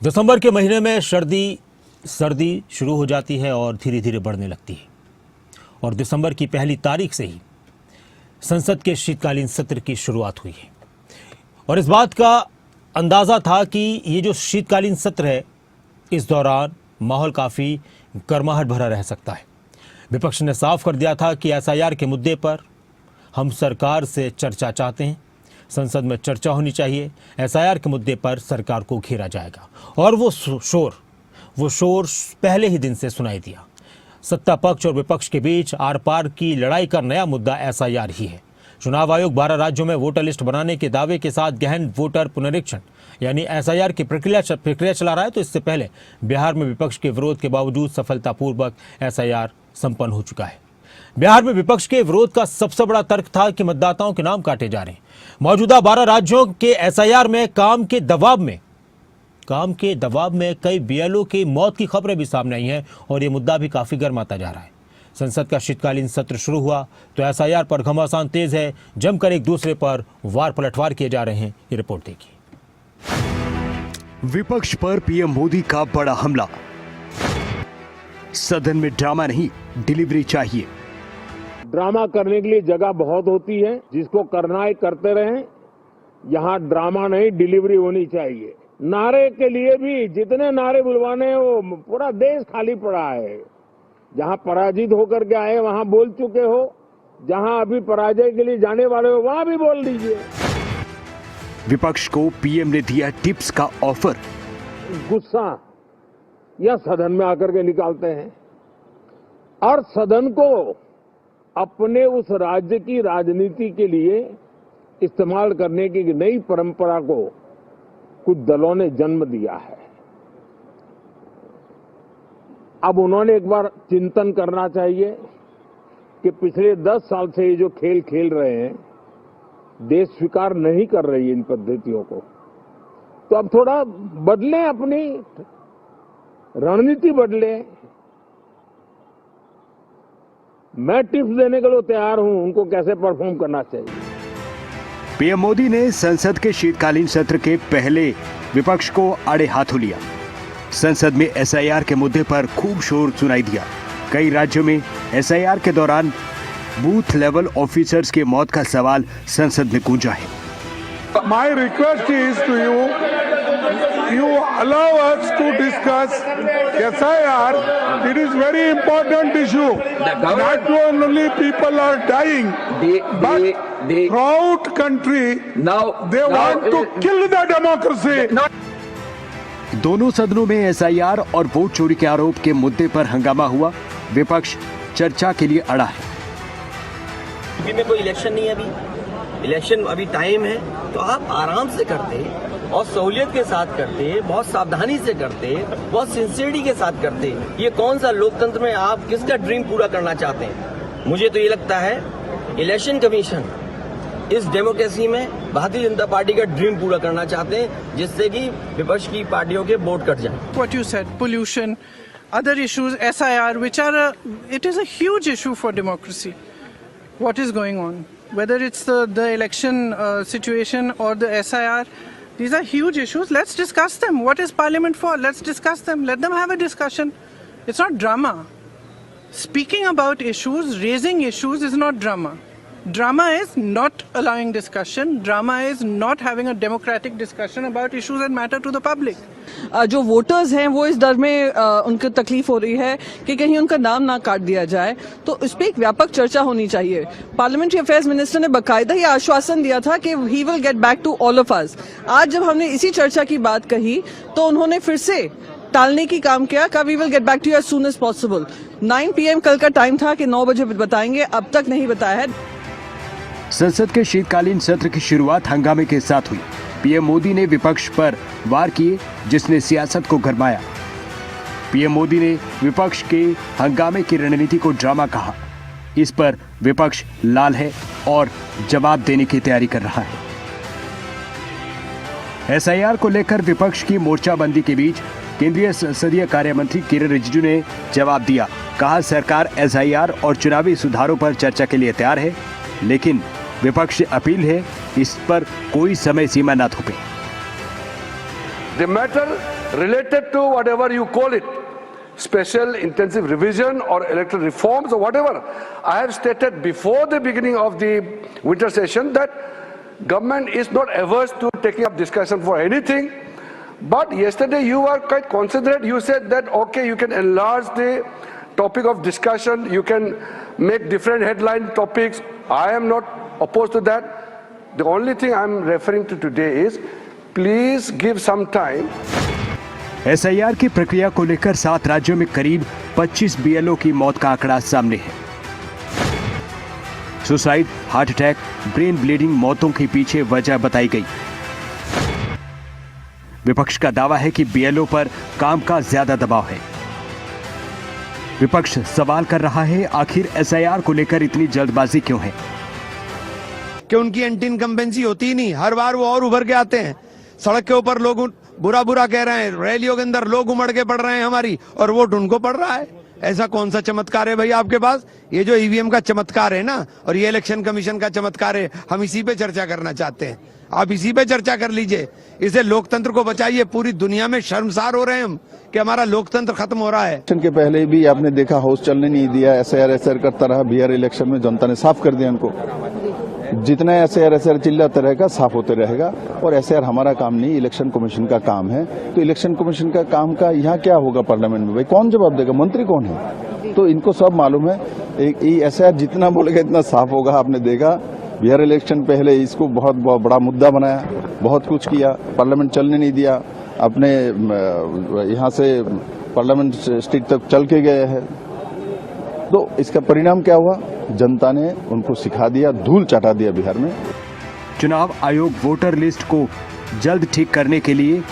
दिसंबर के महीने में सर्दी शुरू हो जाती है और धीरे धीरे बढ़ने लगती है और दिसंबर की पहली तारीख से ही संसद के शीतकालीन सत्र की शुरुआत हुई है और इस बात का अंदाज़ा था कि ये जो शीतकालीन सत्र है इस दौरान माहौल काफ़ी गर्माहट भरा रह सकता है। विपक्ष ने साफ कर दिया था कि एसआईआर के मुद्दे पर हम सरकार से चर्चा चाहते हैं, संसद में चर्चा होनी चाहिए, एसआईआर के मुद्दे पर सरकार को घेरा जाएगा। और वो शोर पहले ही दिन से सुनाई दिया। सत्ता पक्ष और विपक्ष के बीच आर पार की लड़ाई का नया मुद्दा एसआईआर ही है। चुनाव आयोग 12 राज्यों में वोटर लिस्ट बनाने के दावे के साथ गहन वोटर पुनरीक्षण यानी एसआईआर की प्रक्रिया चला रहा है। तो इससे पहले बिहार में विपक्ष के विरोध के बावजूद सफलतापूर्वक एसआईआर संपन्न हो चुका है। बिहार में विपक्ष के विरोध का सबसे बड़ा तर्क था कि मतदाताओं के नाम काटे जा रहे हैं। मौजूदा 12 राज्यों के एसआईआर में काम के दबाव में कई बीएलओ की मौत की खबरें भी सामने आई हैं और ये मुद्दा भी काफी गर्माता जा रहा है। संसद का शीतकालीन सत्र शुरू हुआ तो एसआईआर पर घमासान तेज है, जमकर एक दूसरे पर वार पलटवार किए जा रहे हैं। ये रिपोर्ट देखिए। विपक्ष पर पीएम मोदी का बड़ा हमला। सदन में ड्रामा नहीं, डिलीवरी चाहिए। ड्रामा करने के लिए जगह बहुत होती है, जिसको करना है करते रहें। यहाँ ड्रामा नहीं, डिलीवरी होनी चाहिए। नारे के लिए भी जितने नारे बुलवाने हैं वो पूरा देश खाली पड़ा है। जहाँ पराजित होकर के आए वहाँ बोल चुके हो, जहाँ अभी पराजय के लिए जाने वाले हो वहाँ भी बोल दीजिए। विपक्ष को पीएम ने दिया टिप्स का ऑफर। गुस्सा या सदन में आकर के निकालते हैं और सदन को अपने उस राज्य की राजनीति के लिए इस्तेमाल करने की नई परंपरा को कुछ दलों ने जन्म दिया है। अब उन्होंने एक बार चिंतन करना चाहिए कि पिछले 10 साल से ये जो खेल खेल रहे हैं, देश स्वीकार नहीं कर रही है इन पद्धतियों को। तो अब थोड़ा बदलें, अपनी रणनीति बदलें। मैं टिप्स देने के लिए तैयार हूं, उनको कैसे परफॉर्म करना चाहिए। पीएम मोदी ने संसद के शीतकालीन सत्र के पहले विपक्ष को आड़े हाथों लिया। संसद में एसआईआर के मुद्दे पर खूब शोर सुनाई दिया। कई राज्यों में एसआईआर के दौरान बूथ लेवल ऑफिसर्स की मौत का सवाल संसद में गूंजा है। My request is to you allow us to discuss SIR. It is very important issue. Not only people are dying, but throughout country they want to kill the democracy. दोनों सदनों में एसआईआर और वोट चोरी के आरोप के मुद्दे पर हंगामा हुआ। विपक्ष चर्चा के लिए अड़ा है। यूपी में कोई इलेक्शन नहीं है, अभी इलेक्शन अभी टाइम है, तो आप आराम से करते और सहूलियत के साथ करते, बहुत सावधानी से करते, बहुत सिंसियरिटी के साथ करते। ये कौन सा लोकतंत्र में आप किसका ड्रीम पूरा करना चाहते हैं? मुझे तो ये लगता है इलेक्शन कमीशन इस डेमोक्रेसी में भारतीय जनता पार्टी का ड्रीम पूरा करना चाहते हैं, जिससे कि विपक्ष की पार्टियों के वोट कट जाएं। What you said, pollution, other issues, SIR, which are it is a huge issue for democracy. What is going on? Whether it's the election situation or the SIR, these are huge issues. Let's discuss them. What is Parliament for? Let's discuss them. Let them have a discussion. It's not drama. Speaking about issues, raising issues is not drama. Drama is not allowing discussion. Drama is not having a democratic discussion about issues that matter to the public. जो voters हैं वो इस डर में उनको तकलीफ हो रही है कि कहीं उनका नाम ना काट दिया जाए, तो इस पे एक व्यापक चर्चा होनी चाहिए। पार्लियामेंट्री अफेयर्स मिनिस्टर ने बाकायदा ये आश्वासन दिया था कि he will get back to all of us. आज जब हमने इसी चर्चा की बात कही तो उन्होंने फिर से टालने की काम किया कि we will get back to you as soon as possible. 9 PM कल का टाइम था कि 9 बजे बताएंगे, अब तक नहीं बताया है। संसद के शीतकालीन सत्र की शुरुआत हंगामे के साथ हुई। पीएम मोदी ने विपक्ष पर वार किए, जिसने सियासत को गरमाया। पीएम मोदी ने विपक्ष के हंगामे की रणनीति को ड्रामा कहा। इस पर विपक्ष लाल है और जवाब देने की तैयारी कर रहा है। एसआईआर को लेकर विपक्ष की मोर्चाबंदी के बीच केंद्रीय संसदीय कार्य मंत्री किरेन रिजिजू ने जवाब दिया। कहा, सरकार एसआईआर और चुनावी सुधारों पर चर्चा के लिए तैयार है, लेकिन विपक्ष से अपील है इस पर कोई समय सीमा ना थोपे। The matter related to whatever you call it, special intensive revision or electoral reforms or whatever, I have stated before the beginning of the winter session that government is not averse to taking up discussion for anything. But yesterday you were quite considerate. You said that, okay, you can enlarge the topic of discussion, you can make different headline topics. I am not opposed to that. The only thing I am referring to today is, please give some time. SIR की प्रक्रिया को लेकर 7 राज्यों में करीब 25 BLO की मौत का आंकड़ा सामने है। Suicide, heart attack, brain bleeding मौतों के पीछे वजह बताई गई। विपक्ष का दावा है कि बीएलओ पर काम का ज्यादा दबाव है। विपक्ष सवाल कर रहा है, आखिर एसआईआर को लेकर इतनी जल्दबाजी क्यों है? कि उनकी एंटी इनकम्बेंसी होती ही नहीं, हर बार वो और उभर के आते हैं। सड़क के ऊपर लोग बुरा बुरा कह रहे हैं, रैलियों के अंदर लोग उमड़ के पड़ रहे हैं हमारी, और वोट उनको पड़ रहा है। ऐसा कौन सा चमत्कार है भाई आपके पास? ये जो ईवीएम का चमत्कार है ना, और ये इलेक्शन कमीशन का चमत्कार है, हम इसी पे चर्चा करना चाहते हैं। आप इसी पे चर्चा कर लीजिए, इसे लोकतंत्र को बचाइए। पूरी दुनिया में शर्मसार हो रहे हैं हम कि हमारा लोकतंत्र खत्म हो रहा है। इलेक्शन के पहले भी आपने देखा, हाउस चलने नहीं दिया, एसआईआर करता रहा। बिहार इलेक्शन में जनता ने साफ कर दिया उनको, जितना एसआईआर चिल्लाते रहेगा साफ होते रहेगा। और एसआईआर हमारा काम नहीं, इलेक्शन कमीशन का काम है। तो इलेक्शन कमीशन का काम का यहाँ क्या होगा पार्लियामेंट में? भाई कौन जवाब देगा? मंत्री कौन है? तो इनको सब मालूम है। एसआईआर जितना बोलेगा इतना साफ होगा। आपने देखा बिहार इलेक्शन पहले इसको बहुत बड़ा मुद्दा बनाया, बहुत कुछ किया, पार्लियामेंट चलने नहीं दिया, अपने यहाँ से पार्लियामेंट स्ट्रीट तक चल के गए हैं। तो इसका परिणाम क्या हुआ? जनता ने उनको सिखा दिया, धूल चटा दिया बिहार में। चुनाव आयोग वोटर लिस्ट को जल्द ठीक करने के लिए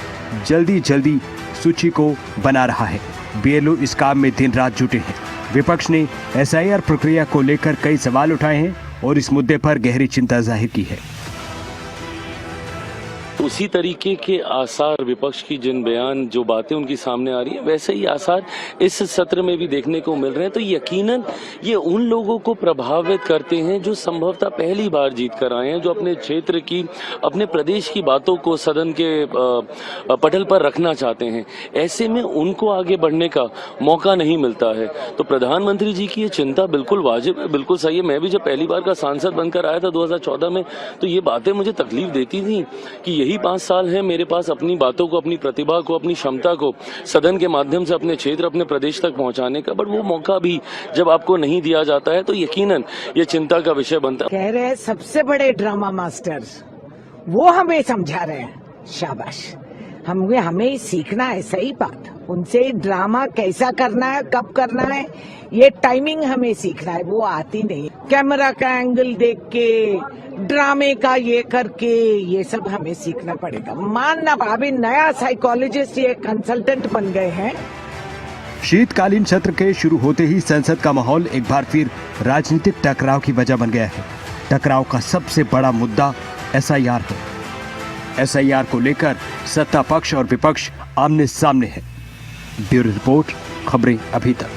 जल्दी सूची को बना रहा है। बीएलओ इस काम में दिन रात जुटे हैं। विपक्ष ने एसआईआर प्रक्रिया को लेकर कई सवाल उठाए हैं और इस मुद्दे पर गहरी चिंता जाहिर की है। उसी तरीके के आसार विपक्ष की जिन बयान जो बातें उनकी सामने आ रही है, वैसे ही आसार इस सत्र में भी देखने को मिल रहे हैं। तो यकीनन ये उन लोगों को प्रभावित करते हैं जो संभवतः पहली बार जीत कर आए हैं, जो अपने क्षेत्र की, अपने प्रदेश की बातों को सदन के पटल पर रखना चाहते हैं। ऐसे में उनको आगे बढ़ने का मौका नहीं मिलता है। तो प्रधानमंत्री जी की ये चिंता बिल्कुल वाजिब है, बिल्कुल सही है। मैं भी जब पहली बार का सांसद बनकर आया था 2014 में, तो ये बातें मुझे तकलीफ देती थी कि यही 5 साल है मेरे पास अपनी बातों को, अपनी प्रतिभा को, अपनी क्षमता को सदन के माध्यम से अपने क्षेत्र, अपने प्रदेश तक पहुंचाने का, बट वो मौका भी जब आपको नहीं दिया जाता है तो यकीनन ये चिंता का विषय बनता है। कह रहे हैं सबसे बड़े ड्रामा मास्टर वो हमें समझा रहे हैं, शाबाश। हमें सीखना है, सही बात। उनसे ड्रामा कैसा करना है, कब करना है, ये टाइमिंग हमें सीखना है, वो आती नहीं। कैमरा का एंगल देख के, ड्रामे का ये करके, ये सब हमें सीखना पड़ेगा। मानना अभी नया साइकोलॉजिस्ट, ये कंसल्टेंट बन गए हैं। शीतकालीन सत्र के शुरू होते ही संसद का माहौल एक बार फिर राजनीतिक टकराव की वजह बन गया है। टकराव का सबसे बड़ा मुद्दा एसआईआर है। एसआईआर को लेकर सत्ता पक्ष और विपक्ष आमने सामने है। ब्यूरो रिपोर्ट, खबरें अभी तक।